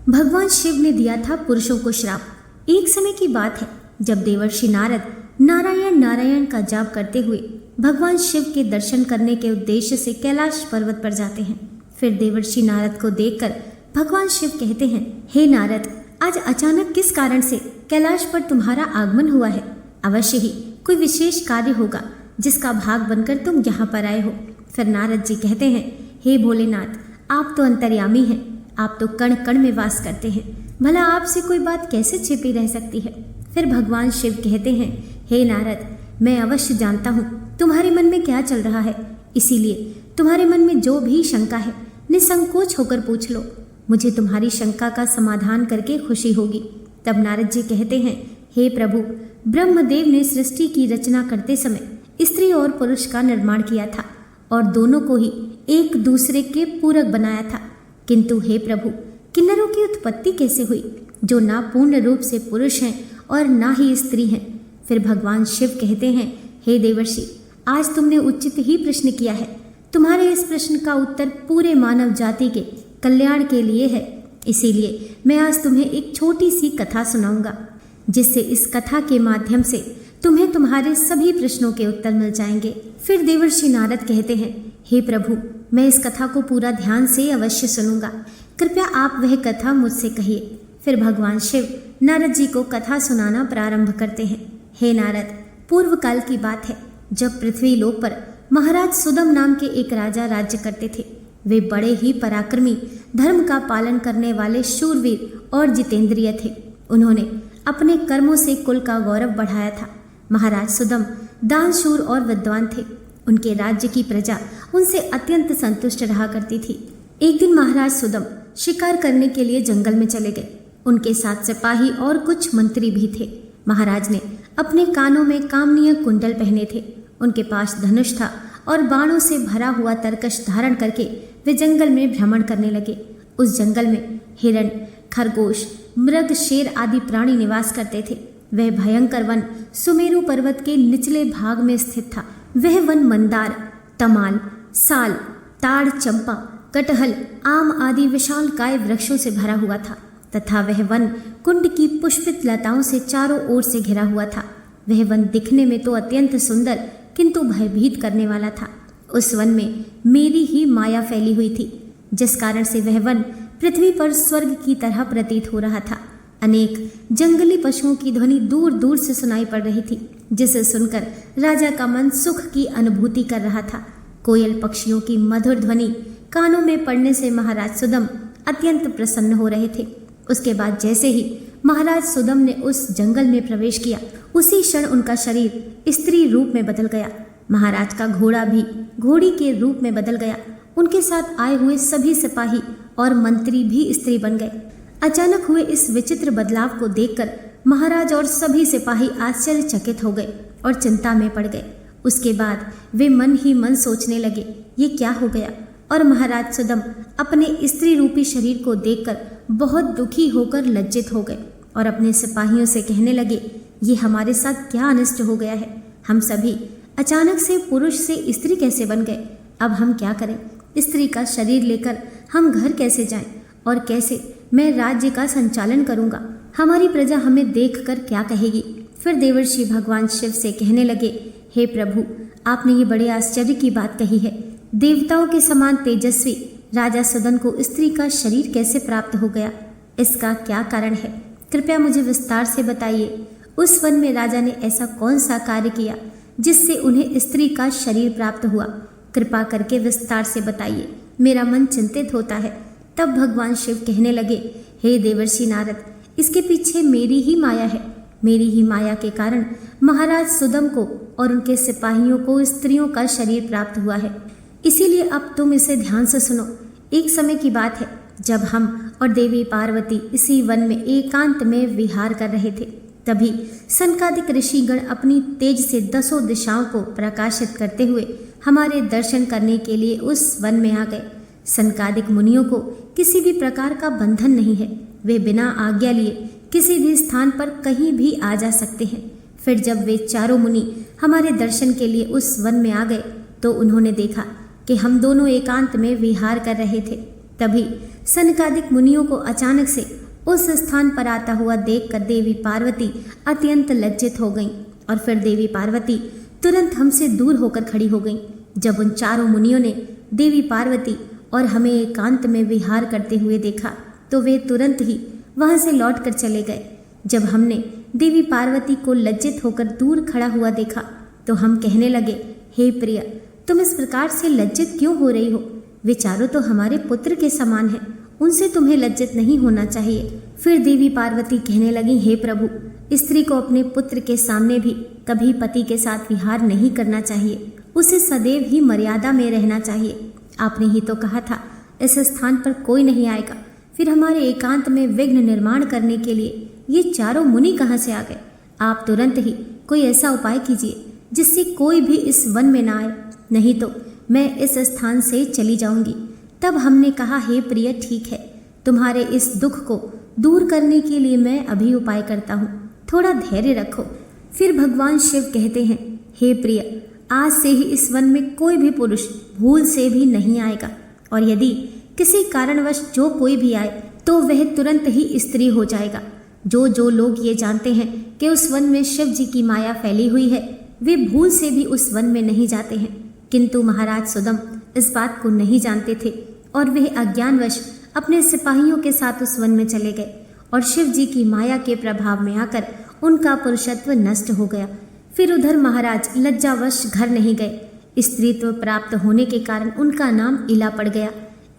भगवान शिव ने दिया था पुरुषों को श्राप। एक समय की बात है जब देवर्षि नारद नारायण नारायण का जाप करते हुए भगवान शिव के दर्शन करने के उद्देश्य से कैलाश पर्वत पर जाते हैं। फिर देवर्षि नारद को देखकर भगवान शिव कहते हैं, हे नारद, आज अचानक किस कारण से कैलाश पर तुम्हारा आगमन हुआ है? अवश्य ही कोई विशेष कार्य होगा जिसका भाग बनकर तुम यहाँ पर आए हो। फिर नारद जी कहते हैं, हे भोलेनाथ, आप तो अंतर्यामी हैं, आप तो कण कण में वास करते हैं, भला आपसे कोई बात कैसे छिपी रह सकती है? फिर भगवान शिव कहते हैं, हे नारद, मैं अवश्य जानता हूँ तुम्हारे मन में क्या चल रहा है, इसीलिए तुम्हारे मन में जो भी शंका है निसंकोच होकर पूछ लो, मुझे तुम्हारी शंका का समाधान करके खुशी होगी। तब नारद जी कहते हैं, हे प्रभु, ब्रह्मदेव ने सृष्टि की रचना करते समय स्त्री और पुरुष का निर्माण किया था और दोनों को ही एक दूसरे के पूरक बनाया था, किंतु हे प्रभु, किन्नरों की उत्पत्ति कैसे हुई जो ना पूर्ण रूप से पुरुष हैं और ना ही स्त्री हैं? फिर भगवान शिव कहते हैं, हे देवर्षि, आज तुमने उचित ही प्रश्न किया है। तुम्हारे इस प्रश्न का उत्तर पूरे मानव जाति के कल्याण के लिए है, इसीलिए मैं आज तुम्हें एक छोटी सी कथा सुनाऊंगा, जिससे इस कथा के माध्यम से तुम्हें तुम्हारे सभी प्रश्नों के उत्तर मिल जाएंगे। फिर देवर्षि नारद कहते हैं, हे प्रभु, मैं इस कथा को पूरा ध्यान से अवश्य सुनूंगा, कृपया आप वह कथा मुझसे कहिए। फिर भगवान शिव नारद जी को कथा सुनाना प्रारंभ करते हैं। हे नारद, पूर्व काल की बात है जब पृथ्वी लोक पर महाराज सुदम नाम के एक राजा राज्य करते थे। वे बड़े ही पराक्रमी, धर्म का पालन करने वाले शूरवीर और जितेंद्रिय थे। उन्होंने अपने कर्मों से कुल का गौरव बढ़ाया था। महाराज सुदम दानशूर और विद्वान थे। उनके राज्य की प्रजा उनसे अत्यंत संतुष्ट रहा करती थी। एक दिन महाराज सुदम शिकार करने के लिए जंगल में चले गए। उनके साथ सिपाही और कुछ मंत्री भी थे। महाराज ने अपने कानों में कामनीय कुंडल पहने थे। उनके पास धनुष था और बाणों से भरा हुआ तरकश धारण करके वे जंगल में भ्रमण करने लगे। उस जंगल में हिरण, खरगोश, मृग, शेर आदि प्राणी निवास करते थे। वह भयंकर वन सुमेरु पर्वत के निचले भाग में स्थित था। वह वन मंदार, तमाल, साल, ताड़, चंपा, कटहल, आम आदि विशाल काय वृक्षों से भरा हुआ था तथा वह वन कुंड की पुष्पित लताओं से चारों ओर से घिरा हुआ था। वह वन दिखने में तो अत्यंत सुंदर किंतु भयभीत करने वाला था। उस वन में मेरी ही माया फैली हुई थी, जिस कारण से वह वन पृथ्वी पर स्वर्ग की तरह प्रतीत हो रहा था। अनेक जंगली पशुओं की ध्वनि दूर दूर से सुनाई पड़ रही थी, जिसे सुनकर राजा का मन सुख की अनुभूति कर रहा था। कोयल पक्षियों की मधुर ध्वनि कानों में पड़ने से महाराज सुदम अत्यंत प्रसन्न हो रहे थे। उसके बाद जैसे ही महाराज सुदम ने उस जंगल में प्रवेश किया, उसी क्षण उनका शरीर स्त्री रूप में बदल गया। महाराज का घोड़ा भी घोड़ी के रूप में बदल गया। उनके साथ आए हुए सभी सिपाही और मंत्री भी स्त्री बन गए। अचानक हुए इस विचित्र बदलाव को देखकर महाराज और सभी सिपाही आश्चर्यचकित हो गए और चिंता में पड़ गए। उसके बाद वे मन ही मन सोचने लगे, ये क्या हो गया? और महाराज सुदम अपने स्त्री रूपी शरीर को देखकर बहुत दुखी होकर लज्जित हो गए और अपने सिपाहियों से कहने लगे, ये हमारे साथ क्या अनिष्ट हो गया है? हम सभी अचानक से पुरुष से स्त्री कैसे बन गए? अब हम क्या करें? स्त्री का शरीर लेकर हम घर कैसे जाएं? और कैसे मैं राज्य का संचालन करूंगा? हमारी प्रजा हमें देखकर क्या कहेगी? फिर देवर्षि भगवान शिव से कहने लगे, हे प्रभु, आपने ये बड़े आश्चर्य की बात कही है। देवताओं के समान तेजस्वी राजा सुदन को स्त्री का शरीर कैसे प्राप्त हो गया? इसका क्या कारण है? कृपया मुझे विस्तार से बताइए। उस वन में राजा ने ऐसा कौन सा कार्य किया जिससे उन्हें स्त्री का शरीर प्राप्त हुआ? कृपा करके विस्तार से बताइए, मेरा मन चिंतित होता है। तब भगवान शिव कहने लगे, हे देवर्षि नारद, इसके पीछे मेरी ही माया है। मेरी ही माया के कारण महाराज सुदम को और उनके सिपाहियों को स्त्रियों का शरीर प्राप्त हुआ है। इसीलिए अब तुम इसे ध्यान से सुनो। एक समय की बात है जब हम और देवी पार्वती इसी वन में एकांत में विहार कर रहे थे। तभी सनकादिक ऋषिगण अपनी तेज से 10 दिशाओं को प्रकाशित करते हुए हमारे दर्शन करने के लिए उस वन में आ गए। सनकादिक मुनियों को किसी भी प्रकार का बंधन नहीं है। वे बिना आज्ञा लिए किसी भी स्थान पर कहीं भी आ जा सकते हैं। फिर जब वे चारों मुनि हमारे दर्शन के लिए उस वन में आ गए तो उन्होंने देखा कि हम दोनों एकांत में विहार कर रहे थे। तभी सनकादिक मुनियों को अचानक से उस स्थान पर आता हुआ देखकर देवी पार्वती अत्यंत लज्जित हो गईं और फिर देवी पार्वती तुरंत हमसे दूर होकर खड़ी हो गईं। जब उन चारों मुनियों ने देवी पार्वती और हमें एकांत में विहार करते हुए देखा तो वे तुरंत ही वहां से लौट कर चले गए। जब हमने देवी पार्वती को लज्जित होकर दूर खड़ा हुआ देखा तो हम कहने लगे, हे प्रिय, तुम इस प्रकार से लज्जित क्यों हो रही हो? वे चारों तो हमारे पुत्र के समान हैं, उनसे तुम्हें लज्जित नहीं होना चाहिए। फिर देवी पार्वती कहने लगी, हे प्रभु, स्त्री को अपने पुत्र के सामने भी कभी पति के साथ विहार नहीं करना चाहिए, उसे सदैव ही मर्यादा में रहना चाहिए। आपने ही तो कहा था इस स्थान पर कोई नहीं आएगा। फिर हमारे एकांत में विघ्न निर्माण करने के लिए ये चारों मुनि कहाँ से आ गए? आप तुरंत ही कोई ऐसा उपाय कीजिए जिससे कोई भी इस वन में ना आए, नहीं तो मैं इस स्थान से चली जाऊंगी। तब हमने कहा, हे प्रिय, ठीक है, तुम्हारे इस दुख को दूर करने के लिए मैं अभी उपाय करता हूँ, थोड़ा धैर्य रखो। फिर भगवान शिव कहते हैं, हे प्रिय, आज से ही इस वन में कोई भी पुरुष भूल से भी नहीं आएगा, और यदि किसी कारणवश जो कोई भी आए तो वह तुरंत ही स्त्री हो जाएगा। जो लोग ये जानते हैं कि उस वन में शिव जी की माया फैली हुई है, वे भूल से भी उस वन में नहीं जाते हैं। किंतु महाराज सुदम इस बात को नहीं जानते थे और वे अज्ञानवश अपने सिपाहियों के साथ उस वन में चले गए और शिव जी की माया के प्रभाव में आकर उनका पुरुषत्व नष्ट हो गया। फिर उधर महाराज लज्जावश घर नहीं गए। स्त्रीत्व प्राप्त होने के कारण उनका नाम इला पड़ गया।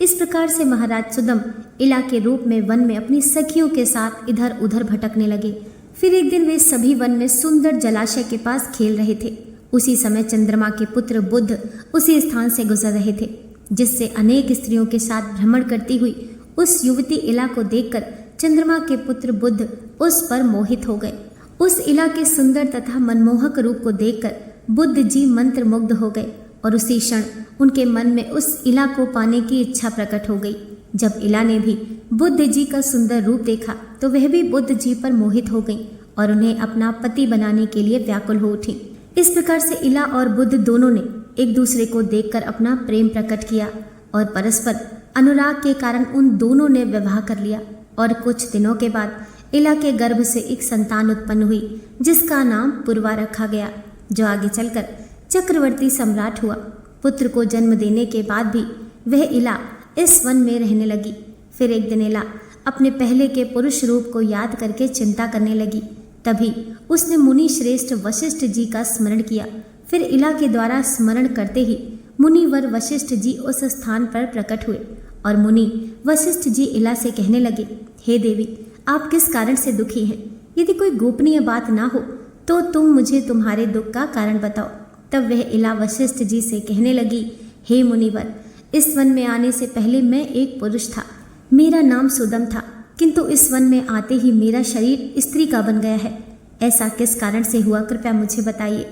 इस प्रकार से महाराज सुदम इला के रूप में वन में अपनी सखियों के साथ इधर उधर भटकने लगे। फिर एक दिन वे सभी वन में सुंदर जलाशय के पास खेल रहे थे। उसी समय चंद्रमा के पुत्र बुध उसी स्थान से गुजर रहे थे, जिससे अनेक स्त्रियों के साथ भ्रमण करती हुई उस युवती इला को देखकर चंद्रमा के पुत्र बुध उस पर मोहित हो गए। उस इला के सुंदर तथा मनमोहक रूप को देखकर बुद्ध जी मंत्र मुग्ध हो गए और उसी क्षण उनके मन में उस इला को पाने की इच्छा प्रकट हो गई। जब इला ने भी बुद्ध जी का सुंदर रूप देखा तो वह भी बुद्ध जी पर मोहित हो गई और उन्हें अपना पति बनाने के लिए व्याकुल हो उठी। इस प्रकार से इला और बुद्ध दोनों ने एक दूसरे को देखकर अपना प्रेम प्रकट किया और परस्पर अनुराग के कारण उन दोनों ने विवाह कर लिया। और कुछ दिनों के बाद इला के गर्भ से एक संतान उत्पन्न हुई जिसका नाम पूर्वा रखा गया, जो आगे चलकर चक्रवर्ती सम्राट हुआ। पुत्र को जन्म देने के बाद भी वह इला इस वन में रहने लगी। फिर एक दिन इला अपने पहले के पुरुष रूप को याद करके चिंता करने लगी। तभी उसने मुनि श्रेष्ठ वशिष्ठ जी का स्मरण किया। फिर इला के द्वारा स्मरण करते ही मुनिवर वशिष्ठ जी उस स्थान पर प्रकट हुए और मुनि वशिष्ठ जी इला से कहने लगे, हे देवी, आप किस कारण से दुखी हैं? यदि कोई गोपनीय बात ना हो तो तुम मुझे तुम्हारे दुख का कारण बताओ। तब वह इला वशिष्ठ जी से कहने लगी, हे मुनिवर, इस वन में आने से पहले मैं एक पुरुष था, मेरा नाम सुदम था, किंतु इस वन में आते ही मेरा शरीर स्त्री का बन गया है। ऐसा किस कारण से हुआ, कृपया मुझे बताइए।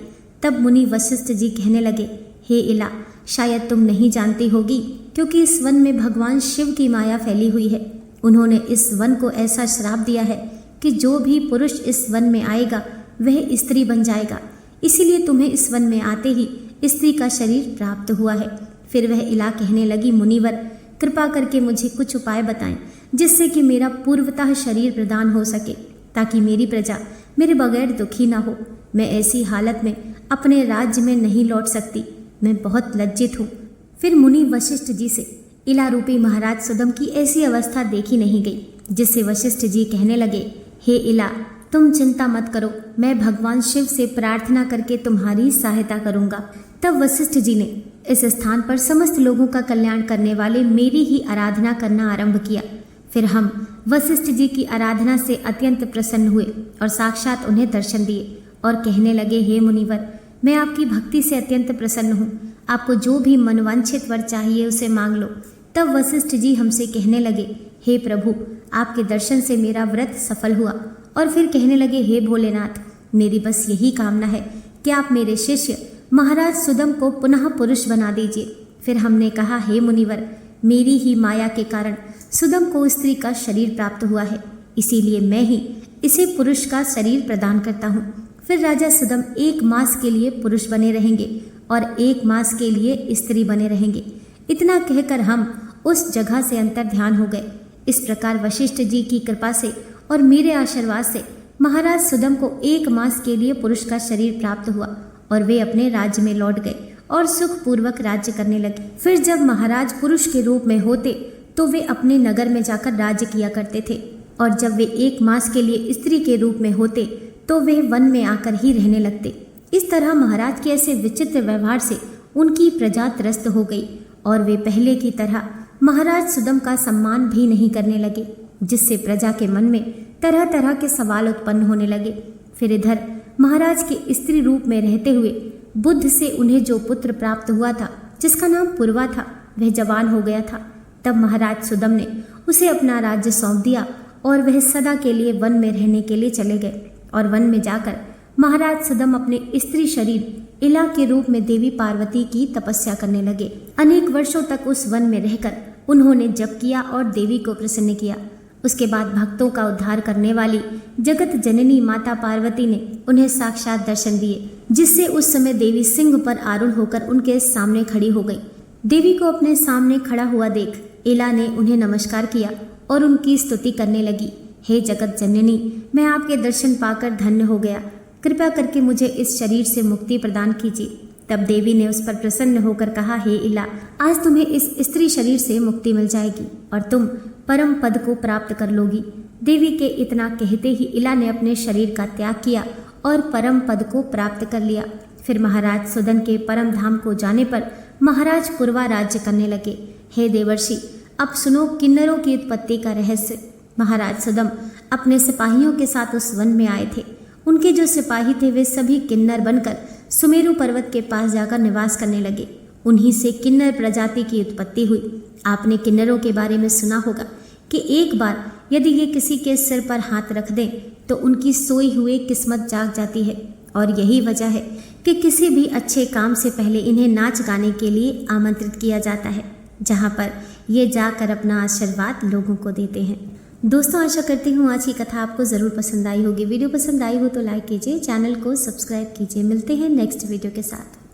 तब मुनि वशिष्ठ जी कहने लगे, हे इला, शायद तुम नहीं जानती होगी, क्योंकि इस वन में भगवान शिव की माया फैली हुई है। उन्होंने इस वन को ऐसा श्राप दिया है कि जो भी पुरुष इस वन में आएगा वह स्त्री बन जाएगा। इसीलिए तुम्हें इस वन में आते ही स्त्री का शरीर प्राप्त हुआ है। फिर वह इला कहने लगी, मुनिवर, कृपा करके मुझे कुछ उपाय बताएं जिससे कि मेरा पूर्वतः शरीर प्रदान हो सके, ताकि मेरी प्रजा मेरे बगैर दुखी ना हो। मैं ऐसी हालत में अपने राज्य में नहीं लौट सकती, मैं बहुत लज्जित हूँ। फिर मुनि वशिष्ठ जी से इला रूपी महाराज सुदम की ऐसी अवस्था देखी नहीं गई, जिससे वशिष्ठ जी कहने लगे, हे इला, तुम चिंता मत करो, मैं भगवान शिव से प्रार्थना करके तुम्हारी सहायता करूंगा। तब वशिष्ठ जी ने इस स्थान पर समस्त लोगों का कल्याण करने वाले मेरी ही आराधना करना आरंभ किया। फिर हम वशिष्ठ जी की आराधना से अत्यंत प्रसन्न हुए और साक्षात उन्हें दर्शन दिए और कहने लगे, हे मुनिवर, मैं आपकी भक्ति से अत्यंत प्रसन्न हूँ, आपको जो भी मनवांछित वर चाहिए उसे मांग लो। तब वशिष्ठ जी हमसे कहने लगे, हे प्रभु, आपके दर्शन से मेरा व्रत सफल हुआ। और फिर कहने लगे, हे भोलेनाथ, मेरी बस यही कामना है कि आप मेरे शिष्य महाराज सुदम को पुनः पुरुष बना दीजिए। फिर हमने कहा, हे मुनिवर, मेरी ही माया के कारण सुदम को स्त्री का शरीर प्राप्त हुआ है, इसीलिए मैं ही इसे पुरुष का शरीर प्रदान करता हूँ। फिर राजा सुदम 1 मास के लिए पुरुष बने रहेंगे और 1 मास के लिए स्त्री बने रहेंगे। इतना कहकर हम उस जगह से अंतर ध्यान हो गए। इस प्रकार वशिष्ठ जी की कृपा से और मेरे आशीर्वाद से महाराज सुदम को 1 मास के लिए पुरुष का शरीर प्राप्त हुआ और वे अपने राज्य में लौट गए और सुखपूर्वक राज्य करने लगे। फिर जब महाराज पुरुष के रूप में होते तो वे अपने नगर में जाकर राज्य किया करते थे, और जब वे 1 मास के लिए स्त्री के रूप में होते तो वे वन में आकर ही रहने लगते। इस तरह महाराज के ऐसे विचित्र व्यवहार से उनकी प्रजा त्रस्त हो गई और वे पहले की तरह महाराज सुदम का सम्मान भी नहीं करने लगे, जिससे प्रजा के मन में तरह तरह के सवाल उत्पन्न होने लगे। फिर इधर महाराज के स्त्री रूप में रहते हुए बुद्ध से उन्हें जो पुत्र प्राप्त हुआ था, जिसका नाम पूर्वा था, वह जवान हो गया था। तब महाराज सुदम ने उसे अपना राज्य सौंप दिया और वह सदा के लिए वन में रहने के लिए चले गए। और वन में जाकर महाराज सुदम अपने स्त्री शरीर इला के रूप में देवी पार्वती की तपस्या करने लगे। अनेक वर्षों तक उस वन में रहकर उन्होंने जप किया और देवी को प्रसन्न किया। उसके बाद भक्तों का उद्धार करने वाली जगत जननी माता पार्वती ने उन्हें साक्षात दर्शन दिए, जिससे उस समय देवी सिंह पर आरूढ़ होकर उनके सामने खड़ी हो गई। देवी को अपने सामने खड़ा हुआ देख इला ने उन्हें नमस्कार किया और उनकी स्तुति करने लगी। हे जगत जननी, मैं आपके दर्शन पाकर धन्य हो गया। कृपया करके मुझे इस शरीर से मुक्ति प्रदान कीजिए। तब देवी ने उस पर प्रसन्न होकर कहा, हे इला, आज तुम्हें इस स्त्री शरीर से मुक्ति मिल जाएगी और तुम परम पद को प्राप्त कर लोगी। देवी के इतना कहते ही इला ने अपने शरीर का त्याग किया और परम पद को प्राप्त कर लिया। फिर महाराज सुदन के परम धाम को जाने पर महाराज पूर्वा राज्य करने लगे। हे देवर्षि, अब सुनो किन्नरों की उत्पत्ति का रहस्य। महाराज सुदम अपने सिपाहियों के साथ उस वन में आए थे। उनके जो सिपाही थे वे सभी किन्नर बनकर सुमेरु पर्वत के पास जाकर निवास करने लगे। उन्हीं से किन्नर प्रजाति की उत्पत्ति हुई। आपने किन्नरों के बारे में सुना होगा कि एक बार यदि ये किसी के सिर पर हाथ रख दें तो उनकी सोई हुई किस्मत जाग जाती है, और यही वजह है कि किसी भी अच्छे काम से पहले इन्हें नाच गाने के लिए आमंत्रित किया जाता है, जहाँ पर ये जाकर अपना आशीर्वाद लोगों को देते हैं। दोस्तों, आशा करती हूँ आज की कथा आपको ज़रूर पसंद आई होगी। वीडियो पसंद आई हो तो लाइक कीजिए, चैनल को सब्सक्राइब कीजिए। मिलते हैं नेक्स्ट वीडियो के साथ।